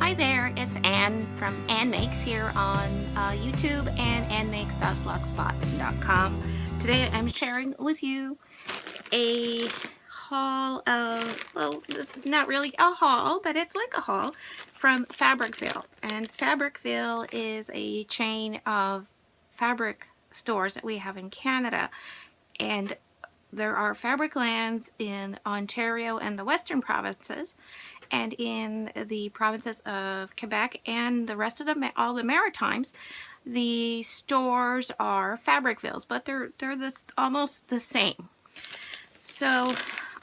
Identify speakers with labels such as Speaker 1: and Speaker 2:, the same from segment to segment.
Speaker 1: Hi there, it's Ann from Annmakes here on YouTube and annmakes.blogspot.com. Today I'm sharing with you a haul of, well, not really a haul, but it's like a haul from Fabricville. And Fabricville is a chain of fabric stores that we have in Canada. And there are Fabriclands in Ontario and the Western provinces, and in the provinces of Quebec and the rest of all the Maritimes, the stores are Fabricvilles, but they're almost the same. So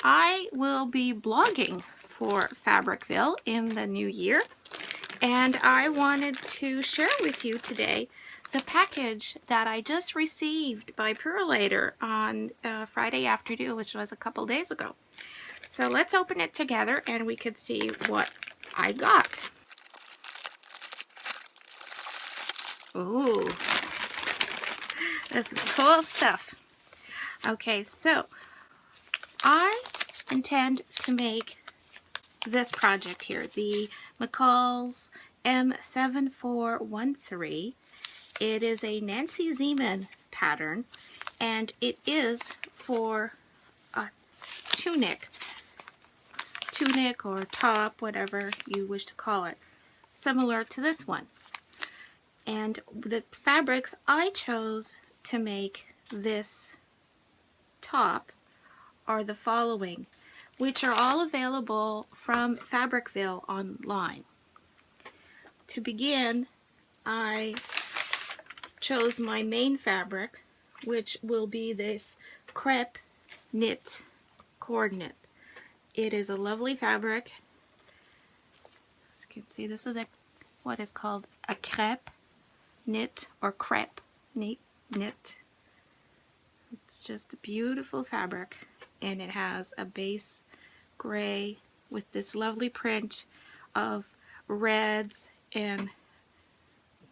Speaker 1: I will be blogging for Fabricville in the new year, and I wanted to share with you today the package that I just received by Purolator on Friday afternoon, which was a couple days ago. So let's open it together and we can see what I got. Ooh, this is cool stuff. Okay, so I intend to make this project here, the McCall's M7413. It is a Nancy Zeman pattern, and it is for a tunic or top, whatever you wish to call it, similar to this one. And the fabrics I chose to make this top are the following, which are all available from Fabricville online. To begin, I chose my main fabric, which will be this crepe knit cord knit. It is a lovely fabric. As you can see, this is what is called a crepe knit or crepe knit. It's just a beautiful fabric, and it has a base gray with this lovely print of reds and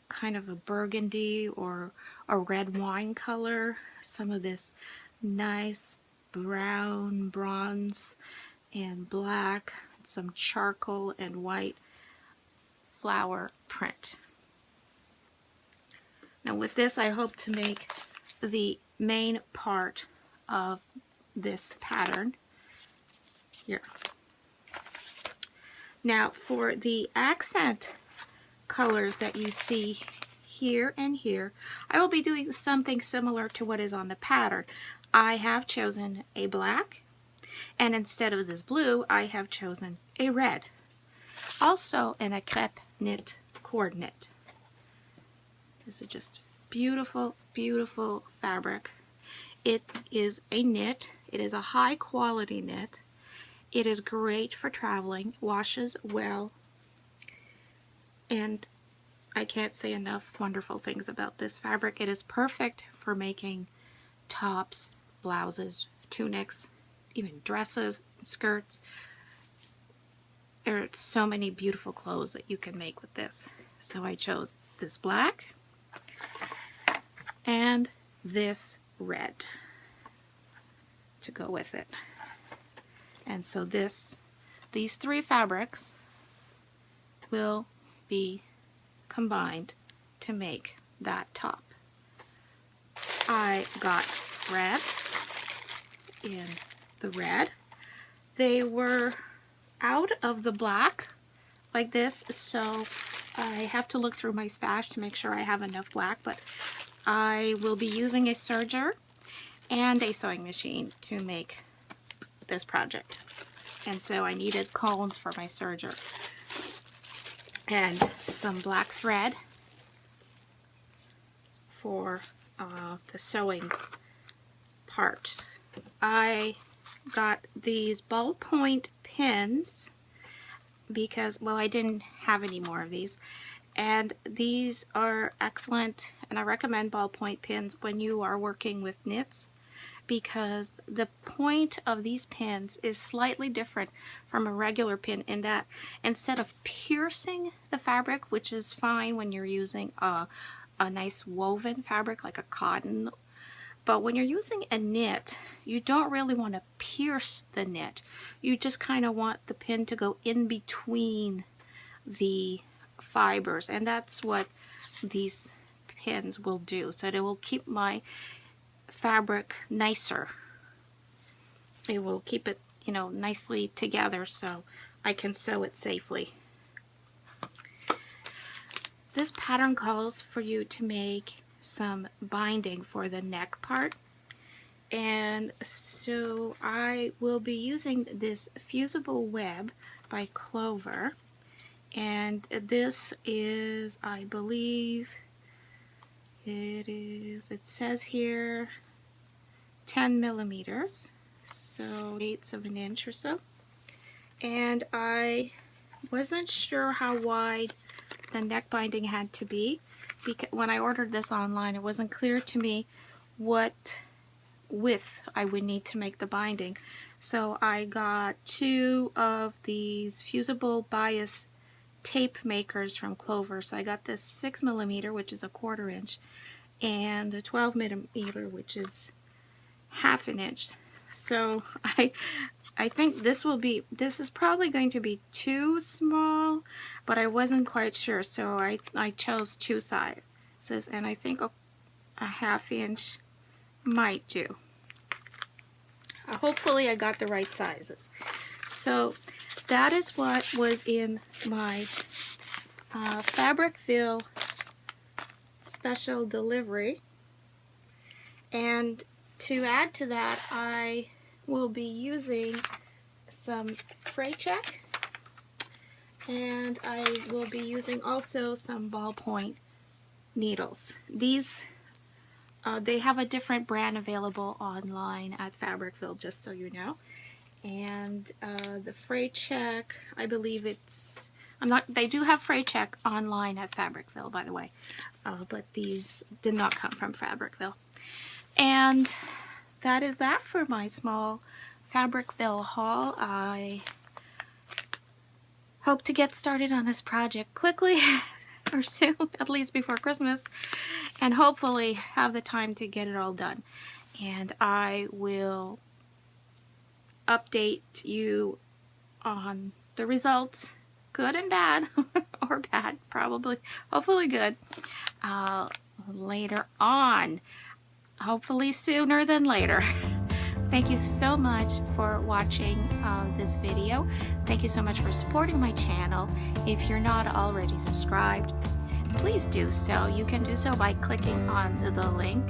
Speaker 1: kind of a burgundy or a red wine color, some of this nice brown, bronze, and black, some charcoal and white flower print. Now with this, I hope to make the main part of this pattern here. Now for the accent colors that you see here and here, I will be doing something similar to what is on the pattern. I have chosen a black, and instead of this blue, I have chosen a red. Also in a crepe knit cord knit. This is just beautiful, beautiful fabric. It is a knit. It is a high quality knit. It is great for traveling, washes well, and I can't say enough wonderful things about this fabric. It is perfect for making tops, blouses, tunics, even dresses, skirts. There are so many beautiful clothes that you can make with this. So I chose this black and this red to go with it. And so these three fabrics will be combined to make that top. I got threads in the red. They were out of the black like this, so I have to look through my stash to make sure I have enough black, but I will be using a serger and a sewing machine to make this project. And so I needed cones for my serger and some black thread for the sewing parts. I got these ballpoint pins because, well, I didn't have any more of these, and these are excellent, and I recommend ballpoint pins when you are working with knits, because the point of these pins is slightly different from a regular pin in that instead of piercing the fabric, which is fine when you're using a nice woven fabric like a cotton, but when you're using a knit, you don't really want to pierce the knit. You just kind of want the pin to go in between the fibers, and that's what these pins will do. So they will keep my fabric nicer. It will keep it, you know, nicely together so I can sew it safely. This pattern calls for you to make some binding for the neck part, and so I will be using this fusible web by Clover, and this is, I believe it says here 10 millimeters, so 1/8 of an inch or so. And I wasn't sure how wide the neck binding had to be, because when I ordered this online, it wasn't clear to me what width I would need to make the binding. So I got 2 of these fusible bias tape makers from Clover. So I got this 6 millimeter, which is 1/4 inch, and a 12 millimeter, which is 1/2 an inch. So I think this is probably going to be too small, but I wasn't quite sure, so I chose 2 sizes, and I think a 1/2 inch might do. Hopefully I got the right sizes. So that is what was in my Fabricville special delivery, and to add to that, I will be using some fray check, and I will be using also some ballpoint needles. These they have a different brand available online at Fabricville, just so you know. And the fray check, I believe it's, they do have fray check online at Fabricville, by the way, but these did not come from Fabricville. And that is that for my small Fabricville haul. I hope to get started on this project quickly or soon, at least before Christmas, and hopefully have the time to get it all done. And I will update you on the results, good and bad, or bad, probably, hopefully good, later on. Hopefully sooner than later. Thank you so much for watching this video. Thank you so much for supporting my channel. If you're not already subscribed, please do so. You can do so by clicking on the link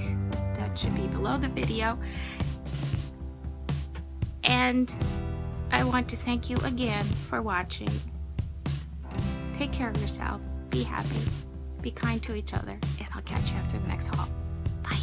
Speaker 1: that should be below the video. And I want to thank you again for watching. Take care of yourself. Be happy. Be kind to each other. And I'll catch you after the next haul. Bye.